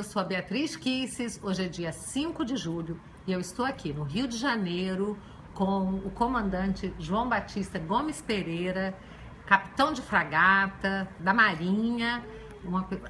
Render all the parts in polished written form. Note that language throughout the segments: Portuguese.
eu sou a Beatriz Kisses, hoje é dia 5 de julho e eu estou aqui no Rio de Janeiro com o comandante João Batista Gomes Pereira, capitão de fragata da Marinha,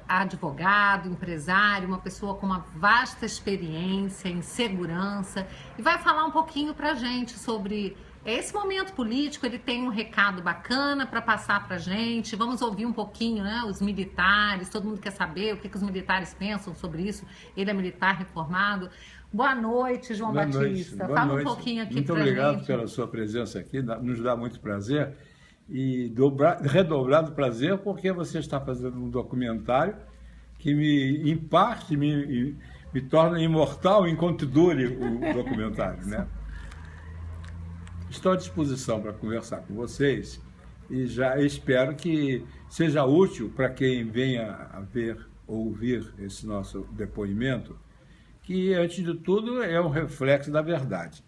advogado, empresário, uma pessoa com uma vasta experiência em segurança e vai falar um pouquinho pra gente sobre esse momento político. Ele tem um recado bacana para passar pra gente. Vamos ouvir um pouquinho, né, os militares, todo mundo quer saber o que os militares pensam sobre isso. Ele é militar reformado. Boa noite, João Batista. Fala um pouquinho aqui pra gente. Muito obrigado pela sua presença aqui, nos dá muito prazer. E redobrado prazer porque você está fazendo um documentário que, em parte, me torna imortal enquanto dure o documentário, né? Estou à disposição para conversar com vocês e já espero que seja útil para quem venha a ver ou ouvir esse nosso depoimento, que, antes de tudo, é um reflexo da verdade.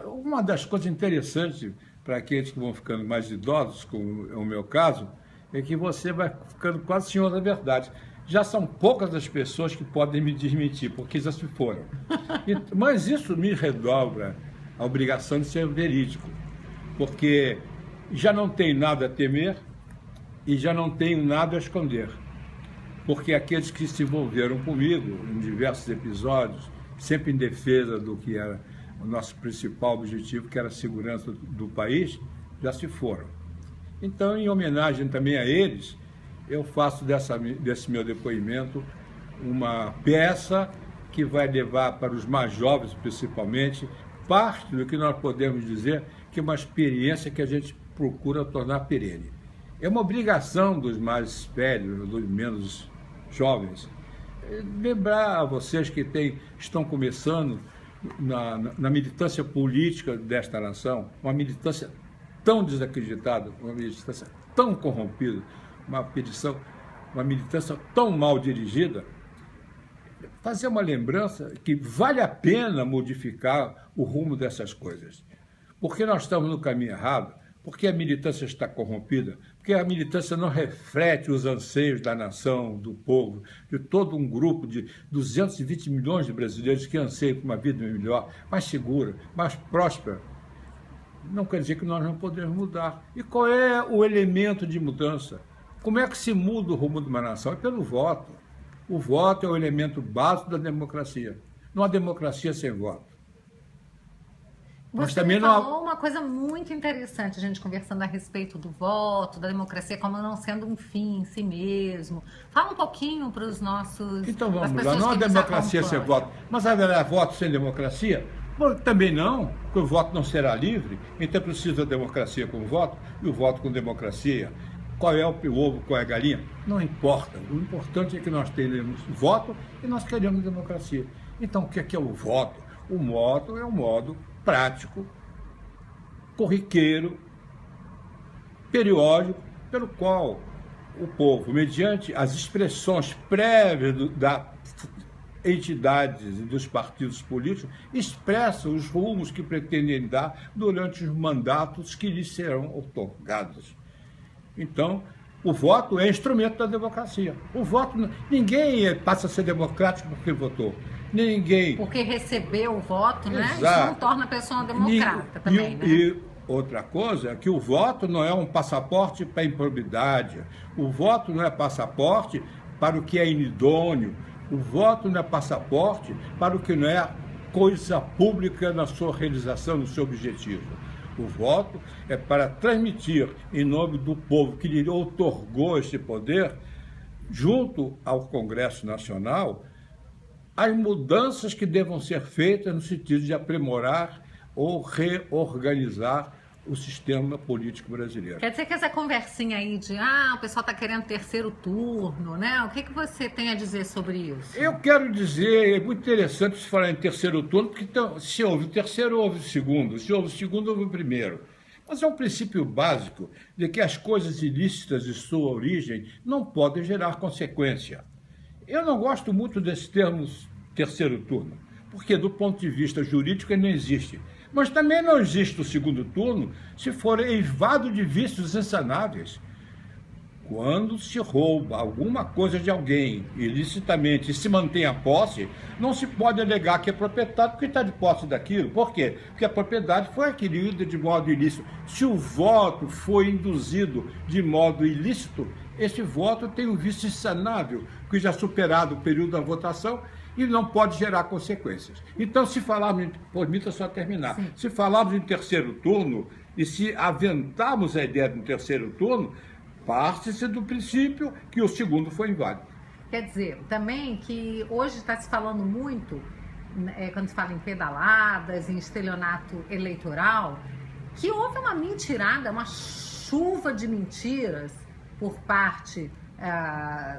Uma das coisas interessantes para aqueles que vão ficando mais idosos, como é o meu caso, é que você vai ficando quase senhor da verdade. Já são poucas as pessoas que podem me desmentir, porque já se foram. Mas isso me redobra a obrigação de ser verídico, porque já não tenho nada a temer e já não tenho nada a esconder. Porque aqueles que se envolveram comigo em diversos episódios, sempre em defesa do que era o nosso principal objetivo, que era a segurança do país, já se foram. Então, em homenagem também a eles, eu faço desse meu depoimento uma peça que vai levar para os mais jovens, principalmente, parte do que nós podemos dizer que é uma experiência que a gente procura tornar perene. É uma obrigação dos mais velhos, dos menos jovens, lembrar a vocês que estão começando na militância política desta nação, uma militância tão desacreditada, uma militância tão corrompida, uma militância tão mal dirigida, fazer uma lembrança que vale a pena modificar o rumo dessas coisas. Porque nós estamos no caminho errado, porque a militância está corrompida, porque a militância não reflete os anseios da nação, do povo, de todo um grupo de 220 milhões de brasileiros que anseiam por uma vida melhor, mais segura, mais próspera. Não quer dizer que nós não podemos mudar. E qual é o elemento de mudança? Como é que se muda o rumo de uma nação? É pelo voto. O voto é o elemento básico da democracia. Não há democracia sem voto. Você também falou uma coisa muito interessante, a gente conversando a respeito do voto, da democracia, como não sendo um fim em si mesmo. Fala um pouquinho para os nossos... Então vamos lá, não há democracia sem voto. Mas haverá voto sem democracia? Bom, também não, porque o voto não será livre, então precisa da democracia com voto e o voto com democracia. Qual é o ovo, qual é a galinha? Não importa. O importante é que nós tenhamos voto e nós queremos democracia. Então, o que é o voto? O voto é um modo prático, corriqueiro, periódico, pelo qual o povo, mediante as expressões prévias das entidades e dos partidos políticos, expressa os rumos que pretendem dar durante os mandatos que lhes serão outorgados. Então, o voto é instrumento da democracia. O voto, ninguém passa a ser democrático porque votou. Ninguém. Porque recebeu o voto, né? Exato. Isso não torna a pessoa uma democrata também, né? E outra coisa é que o voto não é um passaporte para a improbidade. O voto não é passaporte para o que é inidôneo. O voto não é passaporte para o que não é coisa pública na sua realização, no seu objetivo. O voto é para transmitir, em nome do povo que lhe outorgou esse poder, junto ao Congresso Nacional, as mudanças que devam ser feitas no sentido de aprimorar ou reorganizar o sistema político brasileiro. Quer dizer que essa conversinha aí de o pessoal está querendo terceiro turno, né? O que você tem a dizer sobre isso? Eu quero dizer, é muito interessante se falar em terceiro turno, porque então, se houve o terceiro, houve o segundo. Se houve o segundo, houve o primeiro. Mas é um princípio básico de que as coisas ilícitas de sua origem não podem gerar consequência. Eu não gosto muito desse termo terceiro turno, porque do ponto de vista jurídico ele não existe. Mas também não existe o segundo turno se for eivado de vícios insanáveis. Quando se rouba alguma coisa de alguém ilicitamente e se mantém a posse, não se pode alegar que é proprietário porque está de posse daquilo. Por quê? Porque a propriedade foi adquirida de modo ilícito. Se o voto foi induzido de modo ilícito, esse voto tem um vício insanável, que já superado o período da votação e não pode gerar consequências. Então, se falarmos, permita só terminar, Sim. se falarmos em terceiro turno e se aventarmos a ideia de um terceiro turno, parte-se do princípio que o segundo foi inválido. Quer dizer, também que hoje está se falando muito, quando se fala em pedaladas, em estelionato eleitoral, que houve uma mentirada, uma chuva de mentiras por parte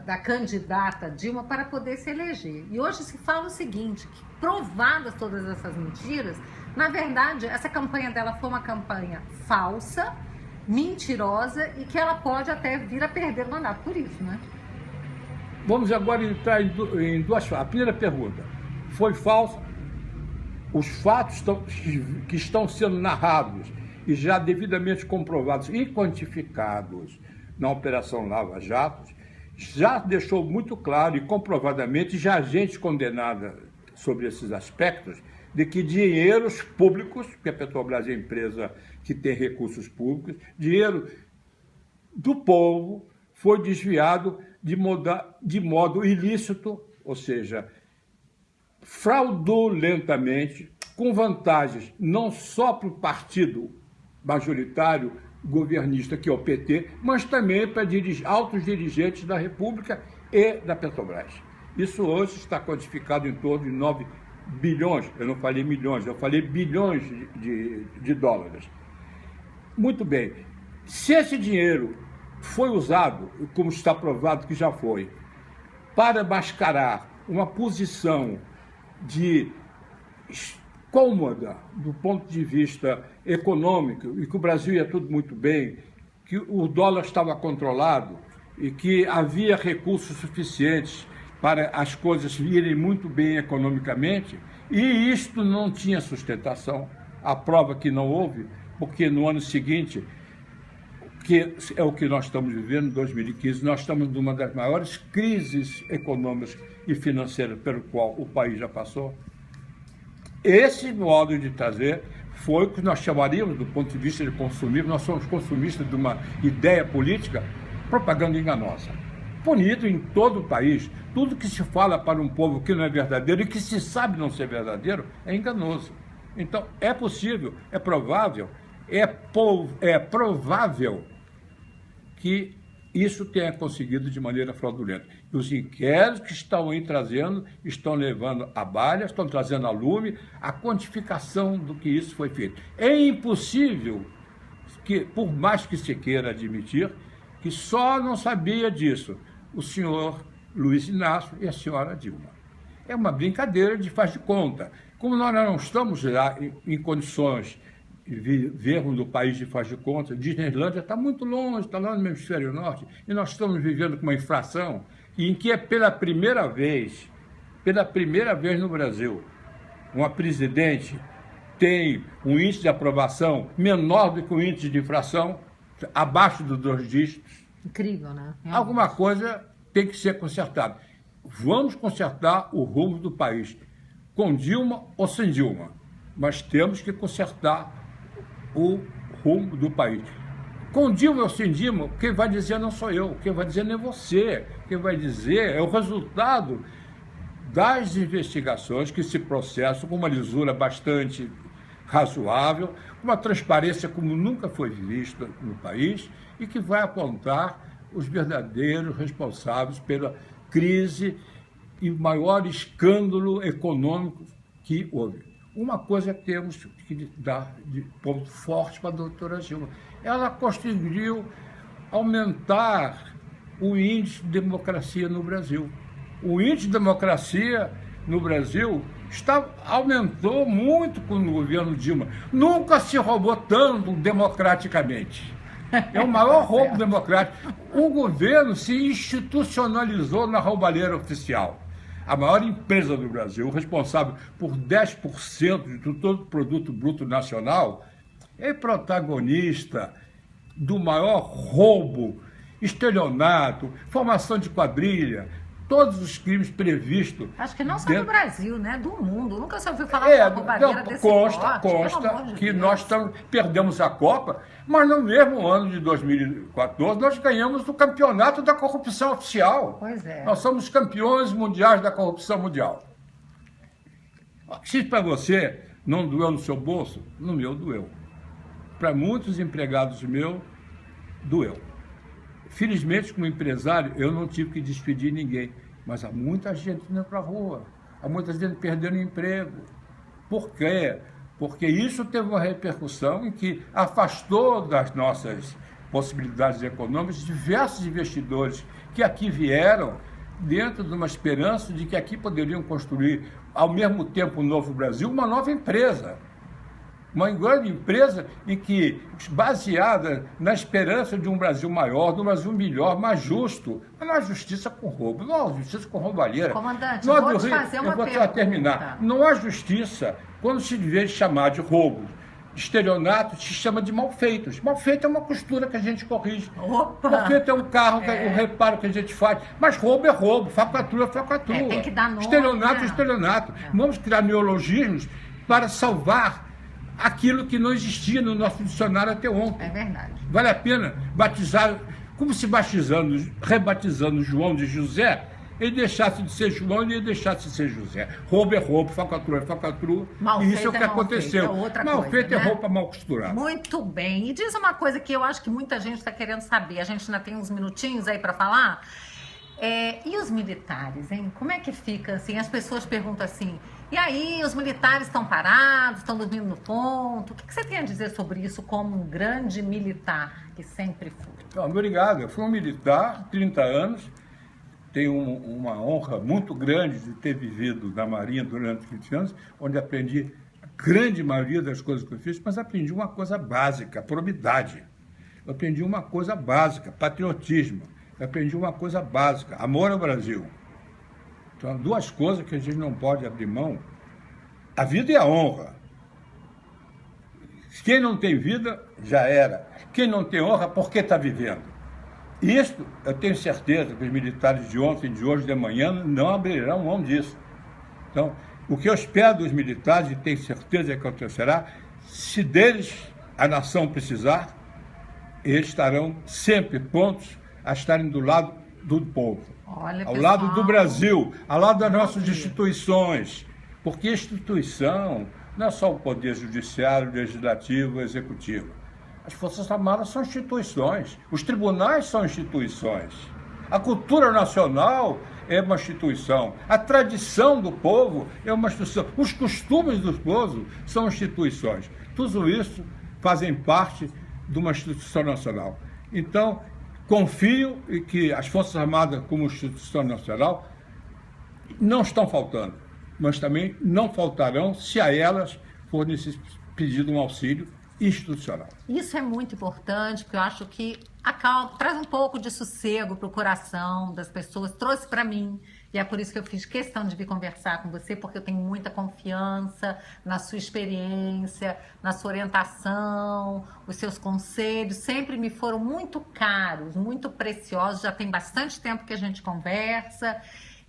da candidata Dilma para poder se eleger. E hoje se fala o seguinte, que provadas todas essas mentiras, na verdade, essa campanha dela foi uma campanha falsa, mentirosa e que ela pode até vir a perder o mandato por isso, né? Vamos agora entrar em duas falas. A primeira pergunta, foi falsa? Os fatos que estão sendo narrados e já devidamente comprovados e quantificados na Operação Lava Jato, já deixou muito claro e comprovadamente já gente condenada sobre esses aspectos, de que dinheiros públicos, porque a Petrobras é a empresa que tem recursos públicos, dinheiro do povo foi desviado de modo ilícito, ou seja, fraudulentamente, com vantagens não só para o partido majoritário governista, que é o PT, mas também para altos dirigentes da República e da Petrobras. Isso hoje está codificado em torno de 9 bilhões, eu não falei milhões, eu falei bilhões de dólares. Muito bem, se esse dinheiro foi usado, como está provado que já foi, para mascarar uma posição de cômoda do ponto de vista econômico, e que o Brasil ia tudo muito bem, que o dólar estava controlado e que havia recursos suficientes para as coisas irem muito bem economicamente, e isto não tinha sustentação. A prova que não houve, porque no ano seguinte, que é o que nós estamos vivendo, em 2015, nós estamos numa das maiores crises econômicas e financeiras pelo qual o país já passou. Esse modo de trazer foi o que nós chamaríamos, do ponto de vista de consumismo, nós somos consumistas de uma ideia política, propaganda enganosa. Punido em todo o país, tudo que se fala para um povo que não é verdadeiro e que se sabe não ser verdadeiro é enganoso. Então, é possível, é provável, é provável que isso tenha conseguido de maneira fraudulenta. E os inquéritos que estão aí trazendo, estão levando à baila, estão trazendo a lume a quantificação do que isso foi feito. É impossível que, por mais que se queira admitir, que só não sabia disso o senhor Luiz Inácio e a senhora Dilma. É uma brincadeira de faz de conta. Como nós não estamos lá em condições de vivermos no país de faz de conta, Disneylândia está muito longe, está lá no hemisfério norte, e nós estamos vivendo com uma inflação em que é pela primeira vez no Brasil, uma presidente tem um índice de aprovação menor do que o índice de inflação, abaixo dos 2 dígitos. Incrível, né? Realmente. Alguma coisa tem que ser consertada. Vamos consertar o rumo do país, com Dilma ou sem Dilma, mas temos que consertar o rumo do país. Com Dilma ou sem Dilma, quem vai dizer não sou eu, quem vai dizer não é você, quem vai dizer é o resultado das investigações que se processam com uma lisura bastante razoável, uma transparência como nunca foi vista no país e que vai apontar os verdadeiros responsáveis pela crise e o maior escândalo econômico que houve. Uma coisa que temos que dar de ponto forte para a doutora Dilma. Ela conseguiu aumentar o índice de democracia no Brasil. O índice de democracia no Brasil aumentou muito com o governo Dilma. Nunca se roubou tanto democraticamente. É o maior roubo democrático. O governo se institucionalizou na roubalheira oficial. A maior empresa do Brasil, responsável por 10% de todo o produto bruto nacional, é protagonista do maior roubo estelionato, formação de quadrilha, todos os crimes previstos. Acho que não só do Brasil, né? Do mundo. Nunca se ouviu falar de uma roubalheira desse porte. Consta que nós perdemos a Copa, mas no mesmo ano de 2014 nós ganhamos o campeonato da corrupção oficial. Pois é. Nós somos campeões mundiais da corrupção mundial. Se para você não doeu no seu bolso, no meu doeu. Para muitos empregados meus, doeu. Felizmente, como empresário, eu não tive que despedir ninguém, mas há muita gente indo para a rua, há muita gente perdendo emprego. Por quê? Porque isso teve uma repercussão em que afastou das nossas possibilidades econômicas diversos investidores que aqui vieram dentro de uma esperança de que aqui poderiam construir, ao mesmo tempo, um novo Brasil, uma nova empresa. Uma grande empresa em que, baseada na esperança de um Brasil maior, de um Brasil melhor, mais justo. Mas não há justiça com roubo, não há justiça com roubalheira. Comandante, eu vou te fazer uma pergunta. Eu vou terminar. Não há justiça quando se vê chamar de roubo. Estelionato se chama de malfeitos. Malfeito é uma costura que a gente corrige. Opa! Malfeito é um carro, o reparo que a gente faz. Mas roubo é roubo, falcatrua é falcatrua. Tem que dar nome. Estelionato é estelionato. Vamos criar neologismos para salvar aquilo que não existia no nosso dicionário até ontem. É verdade. Vale a pena batizar, como se rebatizando João de José, ele deixasse de ser João e ele deixasse de ser José. Roubo é roubo, falcatrua é falcatrua. E isso é o que aconteceu. Malfeito é roupa mal costurada. Muito bem. E diz uma coisa que eu acho que muita gente está querendo saber. A gente ainda tem uns minutinhos aí para falar. E os militares, hein? Como é que fica assim? As pessoas perguntam assim, e aí os militares estão parados, estão dormindo no ponto? O que você tem a dizer sobre isso como um grande militar que sempre foi? Obrigado. Eu fui um militar, 30 anos, tenho uma honra muito grande de ter vivido na Marinha durante 20 anos, onde aprendi a grande maioria das coisas que eu fiz, mas aprendi uma coisa básica, probidade. Eu aprendi uma coisa básica, patriotismo. Eu aprendi uma coisa básica, amor ao Brasil. Então, duas coisas que a gente não pode abrir mão: a vida e a honra. Quem não tem vida, já era. Quem não tem honra, por que está vivendo? Isso, eu tenho certeza que os militares de ontem, de hoje, de amanhã, não abrirão mão disso. Então, o que eu espero dos militares, e tenho certeza que acontecerá, se deles a nação precisar, eles estarão sempre prontos a estarem do lado do povo, ao lado do Brasil, ao lado das nossas instituições, porque instituição não é só o poder judiciário, legislativo, executivo. As Forças Armadas são instituições, os tribunais são instituições, a cultura nacional é uma instituição, a tradição do povo é uma instituição, os costumes do povo são instituições. Tudo isso fazem parte de uma instituição nacional. Então, confio em que as Forças Armadas, como instituição nacional, não estão faltando, mas também não faltarão se a elas for pedido um auxílio institucional. Isso é muito importante, porque eu acho que traz um pouco de sossego para o coração das pessoas, trouxe para mim, e é por isso que eu fiz questão de vir conversar com você, porque eu tenho muita confiança na sua experiência, na sua orientação, os seus conselhos, sempre me foram muito caros, muito preciosos, já tem bastante tempo que a gente conversa,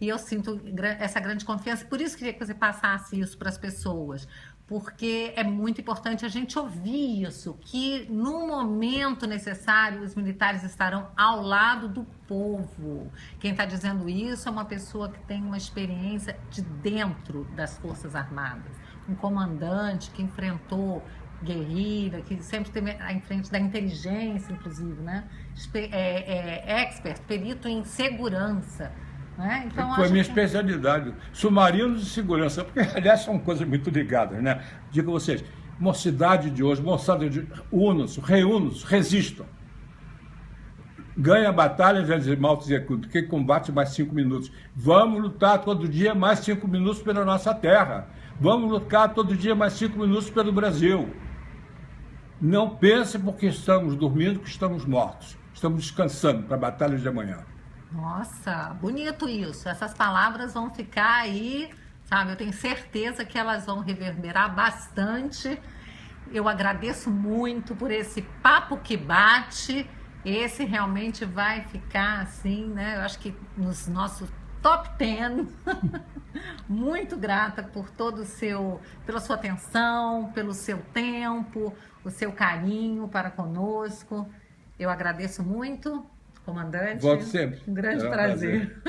e eu sinto essa grande confiança, por isso que eu queria que você passasse isso para as pessoas, porque é muito importante a gente ouvir isso, que no momento necessário os militares estarão ao lado do povo. Quem está dizendo isso é uma pessoa que tem uma experiência de dentro das Forças Armadas, um comandante que enfrentou guerrilha, que sempre esteve à frente da inteligência, inclusive, né? Expert, perito em segurança. Né? Então, foi a minha especialidade, submarinos de segurança, porque aliás são coisas muito ligadas, né? Digo a vocês, mocidade de hoje, moçada de unam-se, reúnam-se, resistam. Ganha a batalha, já dizer mal executa, quem combate mais 5 minutos. Vamos lutar todo dia mais 5 minutos pela nossa terra. Vamos lutar todo dia mais 5 minutos pelo Brasil. Não pense porque estamos dormindo que estamos mortos. Estamos descansando para a batalha de amanhã. Nossa, bonito isso. Essas palavras vão ficar aí, sabe? Eu tenho certeza que elas vão reverberar bastante. Eu agradeço muito por esse papo que bate. Esse realmente vai ficar assim, né? Eu acho que nos nossos top 10. Muito grata por todo o seu, pela sua atenção, pelo seu tempo, o seu carinho para conosco. Eu agradeço muito, comandante. Volte sempre. Um grande Será um prazer.